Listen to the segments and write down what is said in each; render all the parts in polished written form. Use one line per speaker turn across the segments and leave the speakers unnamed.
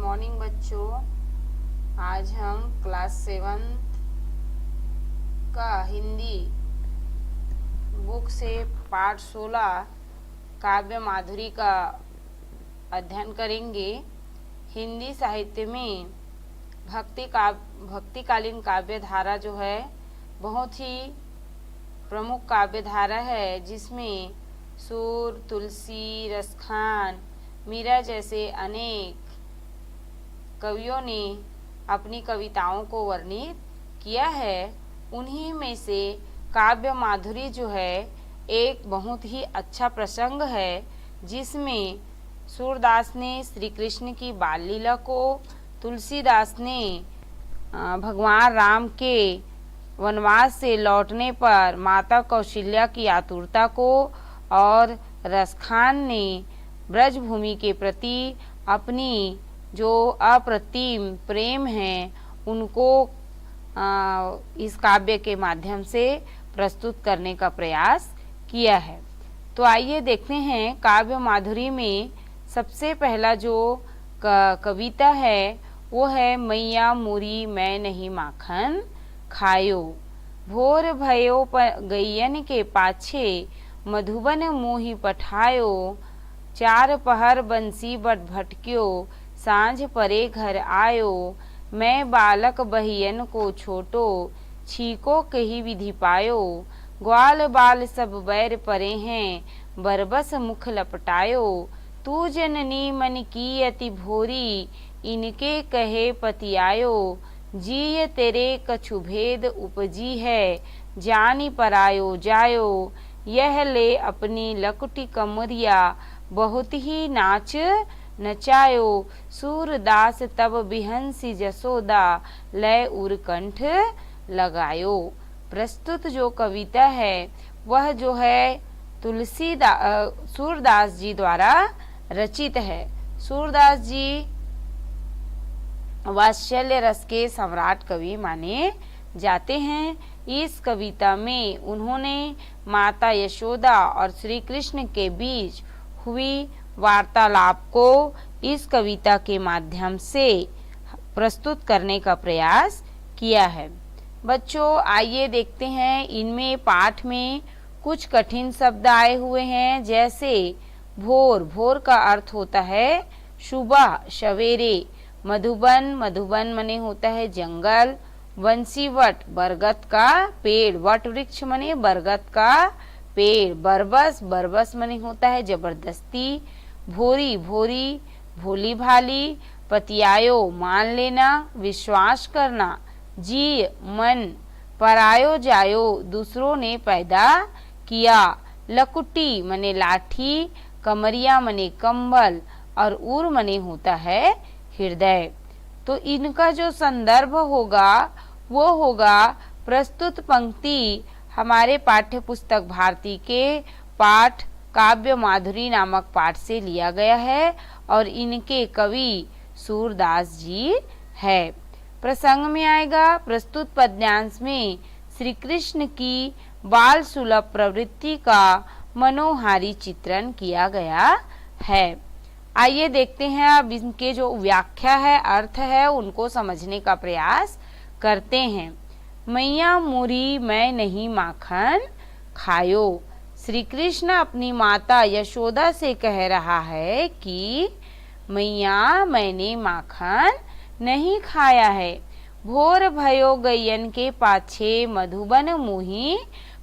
Morning बच्चों। आज हम क्लास 7 का हिंदी बुक से पाठ 16 काव्य माधुरी का अध्ययन करेंगे। हिंदी साहित्य में भक्तिकालीन काव्य धारा जो है बहुत ही प्रमुख काव्य धारा है, जिसमें सूर, तुलसी, रसखान, मीरा जैसे अनेक कवियों ने अपनी कविताओं को वर्णित किया है। उन्हीं में से काव्य माधुरी जो है एक बहुत ही अच्छा प्रसंग है, जिसमें सूरदास ने श्री कृष्ण की बाल लीला को, तुलसीदास ने भगवान राम के वनवास से लौटने पर माता कौशल्या की आतुरता को, और रसखान ने ब्रजभूमि के प्रति अपनी जो अप्रतिम प्रेम है उनको इस काव्य के माध्यम से प्रस्तुत करने का प्रयास किया है। तो आइए देखते हैं काव्य माधुरी में सबसे पहला जो कविता है वो है मैया मुरी मैं नहीं माखन खायो। भोर भयो गैयन के पाछे मधुबन मोही पठायो। चार पहर बंसी बट भटक्यो सांझ परे घर आयो। मैं बालक बहियन को छोटो छीको कही विधि पायो। ग्वाल बाल सब बैर परे हैं बरबस मुख लपटायो। तू जननी मन की अति भोरी इनके कहे पतियायो। जीय तेरे कछु भेद उपजी है जानी परायो जायो। यह ले अपनी लकुटी कमरिया बहुत ही नाच नचायो। सूरदास तब बिहंसी जसोदा लय उरकंठ लगायो। प्रस्तुत जो कविता है वह जो है सूरदास जी द्वारा रचित है। सूरदास जी वात्सल्य रस के सम्राट कवि माने जाते हैं। इस कविता में उन्होंने माता यशोदा और श्री कृष्ण के बीच हुई वार्तालाप को इस कविता के माध्यम से प्रस्तुत करने का प्रयास किया है। बच्चों आइए देखते हैं, इनमें पाठ में कुछ कठिन शब्द आए हुए हैं, जैसे भोर, भोर का अर्थ होता है सुबह, सवेरे। मधुबन, मधुबन मने होता है जंगल। वंशीवट, बरगद का पेड़। वट वृक्ष मने बरगद का पेड़। बरबस, बरबस मने होता है जबरदस्ती। भोरी, भोरी भोली भाली। पतियायो, मान लेना, विश्वास करना। जी, मन। परायो जायो, दूसरों ने पैदा किया। लकुटी मने लाठी। कमरिया मने कंबल। और उर मने होता है हृदय। तो इनका जो संदर्भ होगा वो होगा प्रस्तुत पंक्ति हमारे पाठ्य पुस्तक भारती के पाठ काव्य माधुरी नामक पाठ से लिया गया है, और इनके कवि सूरदास जी है। प्रसंग में आएगा, प्रस्तुत पद्यांश में श्री कृष्ण की बाल सुलभ प्रवृत्ति का मनोहारी चित्रण किया गया है। आइए देखते हैं, अब इनके जो व्याख्या है, अर्थ है, उनको समझने का प्रयास करते हैं। मैया मुरी मैं नहीं माखन खायो। श्री कृष्ण अपनी माता यशोदा से कह रहा है कि मैया मैंने माखन नहीं खाया है। भोर भयो गैयन के पाछे मधुबन मोही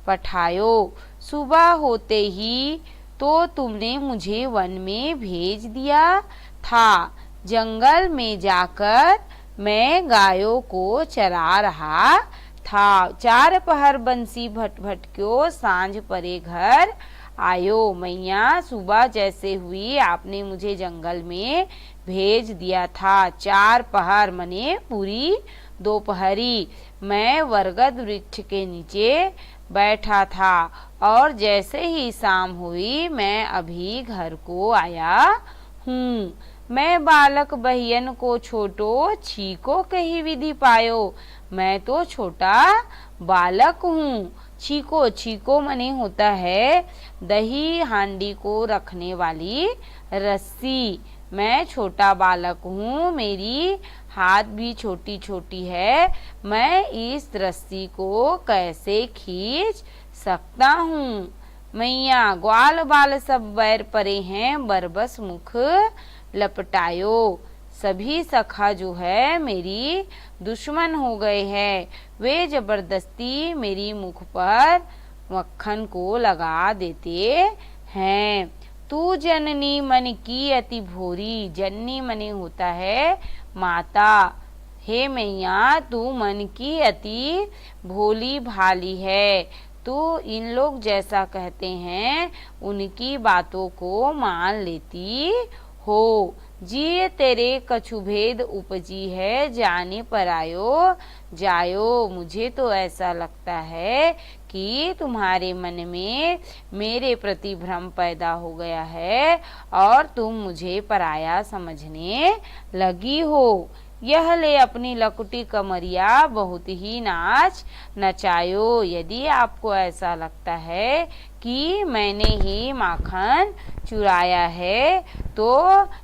पठायो। सुबह होते ही तो तुमने मुझे वन में भेज दिया था। जंगल में जाकर मैं गायों को चरा रहा था। चार पहर बंसी भट भटक्यो सांझ परे घर आयो। मैया सुबह जैसे हुई आपने मुझे जंगल में भेज दिया था। चार पहर मने पूरी दोपहरी मैं बरगद वृक्ष के नीचे बैठा था, और जैसे ही शाम हुई मैं अभी घर को आया हूँ। मैं बालक बहियन को छोटो छीको कही विधि पायो। मैं तो छोटा बालक हूँ। छीको, छीको मने होता है दही हांडी को रखने वाली रस्सी। मैं छोटा बालक हूँ, मेरी हाथ भी छोटी छोटी है, मैं इस रस्सी को कैसे खींच सकता हूँ। मैया ग्वाल बाल सब बैर परे हैं, बरबस मुख लपटायो। सभी सखा जो है मेरी दुश्मन हो गए हैं, वे जबरदस्ती मेरी मुख पर मक्खन को लगा देते हैं। तू जननी मन की अति भोरी, जननी मने होता है माता। हे मैया तू मन की अति भोली भाली है, तू इन लोग जैसा कहते हैं उनकी बातों को मान लेती हो। जिये तेरे कछु भेद उपजी है, जाने पर आयो जायो। मुझे तो ऐसा लगता है कि तुम्हारे मन में मेरे प्रति भ्रम पैदा हो गया है और तुम मुझे पराया समझने लगी हो। यह ले अपनी लकुटी कमरिया बहुत ही नाच नचायो। यदि आपको ऐसा लगता है कि मैंने ही माखन चुराया है तो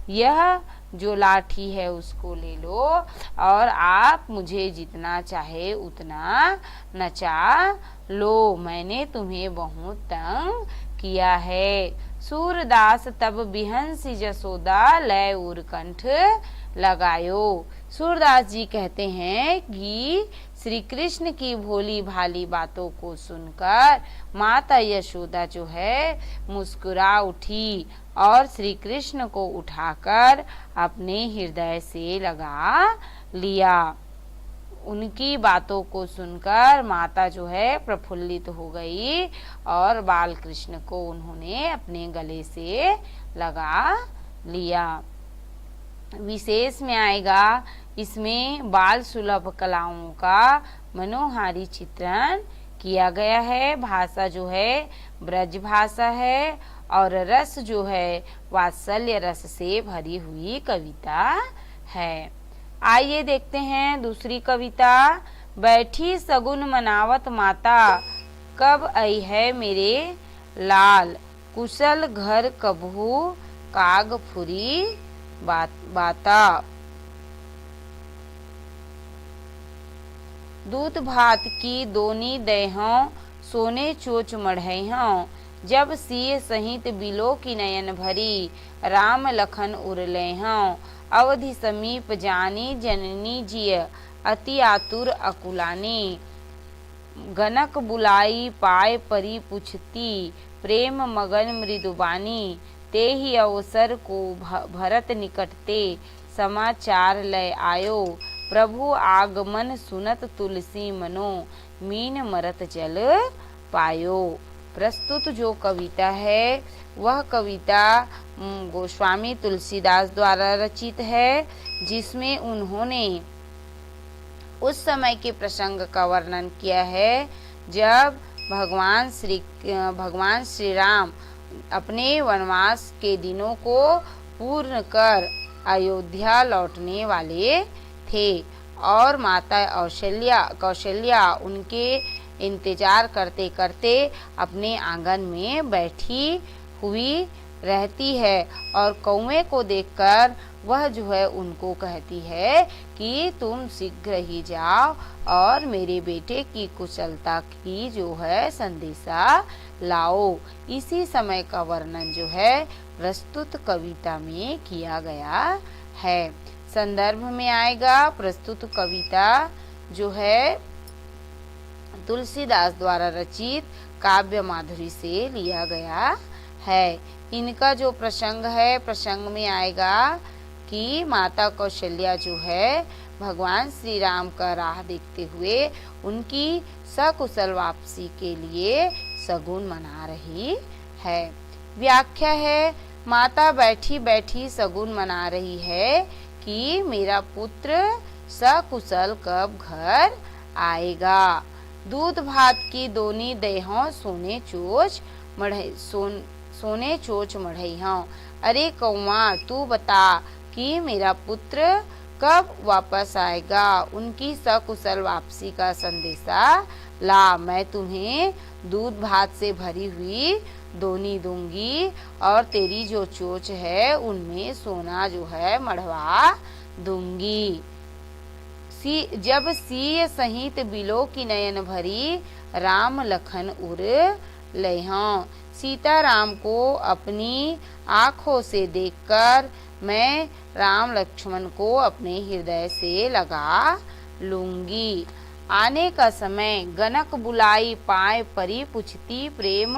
यह जो लाठी है उसको ले लो और आप मुझे जितना चाहे उतना नचा लो, मैंने तुम्हें बहुत तंग किया है। सूरदास तब बिहंसी जसोदा लय उरकंठ लगायो। सूरदास जी कहते हैं कि श्री कृष्ण की भोली भाली बातों को सुनकर माता यशोदा जो है मुस्कुरा उठी और श्री कृष्ण को उठाकर अपने हृदय से लगा लिया। उनकी बातों को सुनकर माता जो है प्रफुल्लित हो गई और बाल कृष्ण को उन्होंने अपने गले से लगा लिया। विशेष में आएगा इसमें बाल सुलभ कलाओं का मनोहारी चित्रण किया गया है। भाषा जो है ब्रज भाषा है और रस जो है वात्सल्य रस से भरी हुई कविता है। आइए देखते हैं दूसरी कविता। बैठी सगुन मनावत माता, कब आई है मेरे लाल। कुशल घर कबहू काग फुरी बाता। दूध भात की दोनी देहों, सोने चोच मढ़ेहों। जब सिय सहित बिलो की नयन भरी, राम लखन उरलेहों। अवधि समीप जानी जननी जिय, अति आतुर अकुलानी। गनक बुलाई पाए परी पुछती, प्रेम मगन मृदुबानी। ते ही अवसर को भरत निकटते, समाचार लय आयो। प्रभु आगमन सुनत तुलसी मनो, मीन मरत जल पायो। प्रस्तुत जो कविता है वह कविता गोस्वामी तुलसीदास द्वारा रचित है, जिसमें उन्होंने उस समय के प्रसंग का वर्णन किया है जब भगवान श्री राम अपने वनवास के दिनों को पूर्ण कर अयोध्या लौटने वाले थे और माता कौशल्या उनके इंतजार करते करते अपने आंगन में बैठी हुई रहती है और कौवे को देखकर वह जो है उनको कहती है कि तुम शीघ्र ही जाओ और मेरे बेटे की कुशलता की जो है संदेशा लाओ। इसी समय का वर्णन जो है प्रस्तुत कविता में किया गया है। संदर्भ में आएगा प्रस्तुत कविता जो है तुलसीदास द्वारा रचित काव्य माधुरी से लिया गया है। इनका जो प्रसंग है, प्रसंग में आएगा कि माता कौशल्या जो है भगवान श्री राम का राह देखते हुए उनकी सकुशल वापसी के लिए सगुन मना रही है। व्याख्या है, माता बैठी बैठी सगुन मना रही है कि मेरा पुत्र सकुशल कब घर आएगा। दूध भात की दोनी देहों, सोने चोच मढ़ेहों। अरे कौवा तू बता कि मेरा पुत्र कब वापस आएगा, उनकी सकुशल वापसी का संदेशा ला। मैं तुम्हें दूध भात से भरी हुई दोनी दूंगी और तेरी जो चोच है उनमें सोना जो है मढ़वा दूंगी। जब सिय सहित बिलो की नयन भरी राम लखन उर लइहं। सीता राम को अपनी आंखों से देखकर मैं राम लक्ष्मण को अपने हृदय से लगा लूंगी। आने का समय गनक बुलाई पाए परी पुछती प्रेम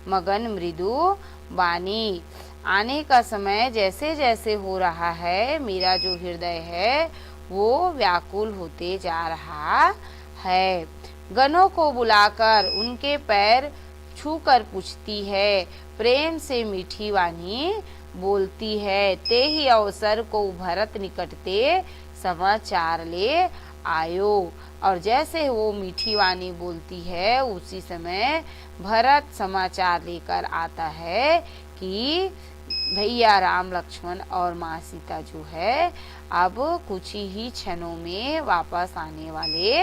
मगन मृदु बानी। आने का समय जैसे जैसे हो रहा है मेरा जो हृदय है वो व्याकुल होते जा रहा है। गनों को बुलाकर उनके पैर छूकर पूछती है, प्रेम से मीठी वाणी बोलती है, ते ही अवसर को भरत निकटते समाचार ले आयो। और जैसे वो मीठी वाणी बोलती है उसी समय भरत समाचार लेकर आता है कि भैया राम लक्ष्मण और माँ सीता जो है अब कुछ ही क्षणों में वापस आने वाले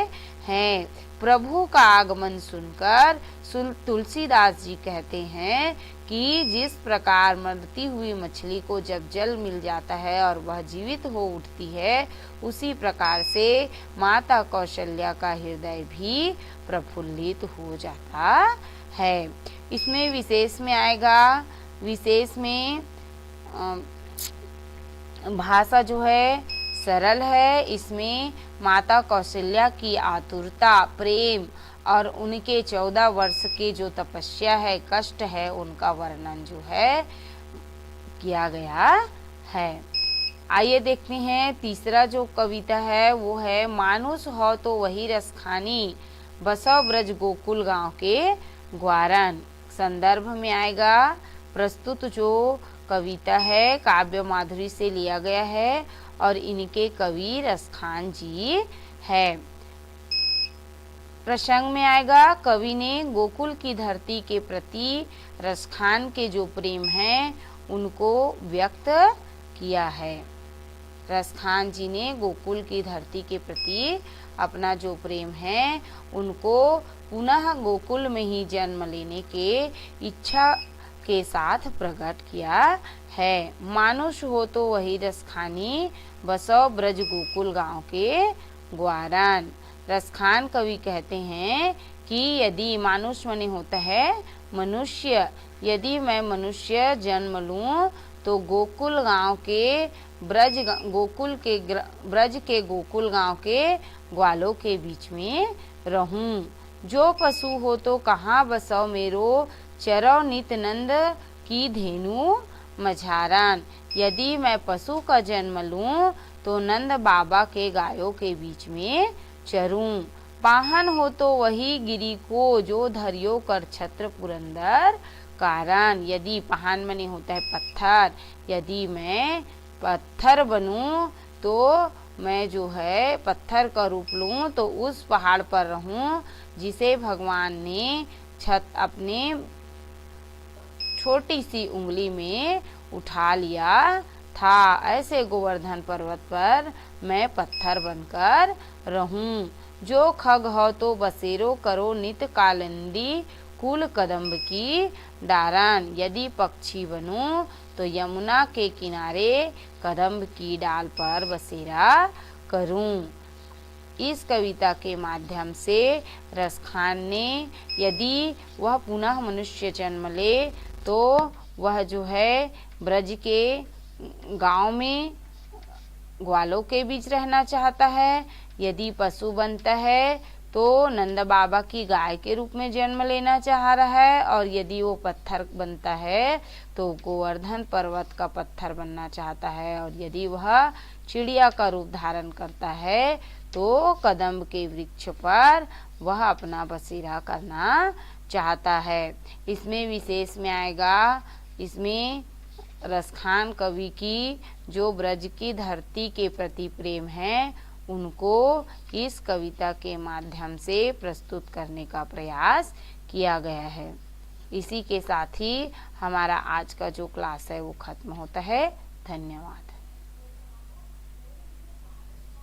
हैं। प्रभु का आगमन सुनकर तुलसीदास जी कहते हैं कि जिस प्रकार मरती हुई मछली को जब जल मिल जाता है और वह जीवित हो उठती है, उसी प्रकार से माता कौशल्या का हृदय भी प्रफुल्लित हो जाता है। इसमें विशेष में आएगा, विशेष में भाषा जो है सरल है। इसमें माता कौशल्या की आतुरता, प्रेम और उनके 14 वर्ष के जो तपस्या है, कष्ट है, उनका वर्णन जो है किया गया है। आइए देखते हैं तीसरा जो कविता है वो है मानुष हो तो वही रस खानी, बसो ब्रज गोकुल गांव के ग्वारन। संदर्भ में आएगा। प्रस्तुत जो कविता है काव्य माधुरी से लिया गया है और इनके कवि रसखान जी है। प्रसंग में आएगा, कवि ने गोकुल की धरती के प्रति रसखान के जो प्रेम है उनको व्यक्त किया है। रसखान जी ने गोकुल की धरती के प्रति अपना जो प्रेम है उनको पुनः गोकुल में ही जन्म लेने के इच्छा के साथ प्रकट किया है। मानुष हो तो वही रसखानी, बसो ब्रज गोकुल गांव के ग्वारन। रसखान कवि कहते हैं कि यदि मानुष मने होता है मनुष्य, यदि मैं मनुष्य जन्म लूं तो गोकुल गांव के ब्रज के गोकुल गांव के ग्वालों के बीच में रहूं। जो पशु हो तो कहाँ बसो मेरो, चरो नित नंद की धेनु मझारन। यदि मैं पशु का जन्म लूं तो नंद बाबा के गायों के बीच में चरूं। पाहन हो तो वही गिरी को, जो धरियो कर छत्र पुरंदर कारण। यदि पाहन मने होता है पत्थर, यदि मैं पत्थर बनूं तो मैं जो है पत्थर का रूप लूं तो उस पहाड़ पर रहूं जिसे भगवान ने अपने छोटी सी उंगली में उठा लिया था। ऐसे गोवर्धन पर्वत पर मैं पत्थर बनकर रहूं। जो खग हो तो बसेरो करो नित कालिंदी कुल कदम्ब की डारन। यदि पक्षी बनूं तो यमुना के किनारे कदम्ब की डाल पर बसेरा करूं। इस कविता के माध्यम से रसखान ने यदि वह पुनः मनुष्य जन्म ले तो वह जो है ब्रज के गांव में ग्वालों के बीच रहना चाहता है। यदि पशु बनता है तो नंद बाबा की गाय के रूप में जन्म लेना चाह रहा है, और यदि वो पत्थर बनता है तो गोवर्धन पर्वत का पत्थर बनना चाहता है, और यदि वह चिड़िया का रूप धारण करता है तो कदम्ब के वृक्ष पर वह अपना बसेरा करना चाहता है। इसमें विशेष में आएगा, इसमें रसखान कवि की जो ब्रज की धरती के प्रति प्रेम है उनको इस कविता के माध्यम से प्रस्तुत करने का प्रयास किया गया है। इसी के साथ ही हमारा आज का जो क्लास है वो खत्म होता है। धन्यवाद।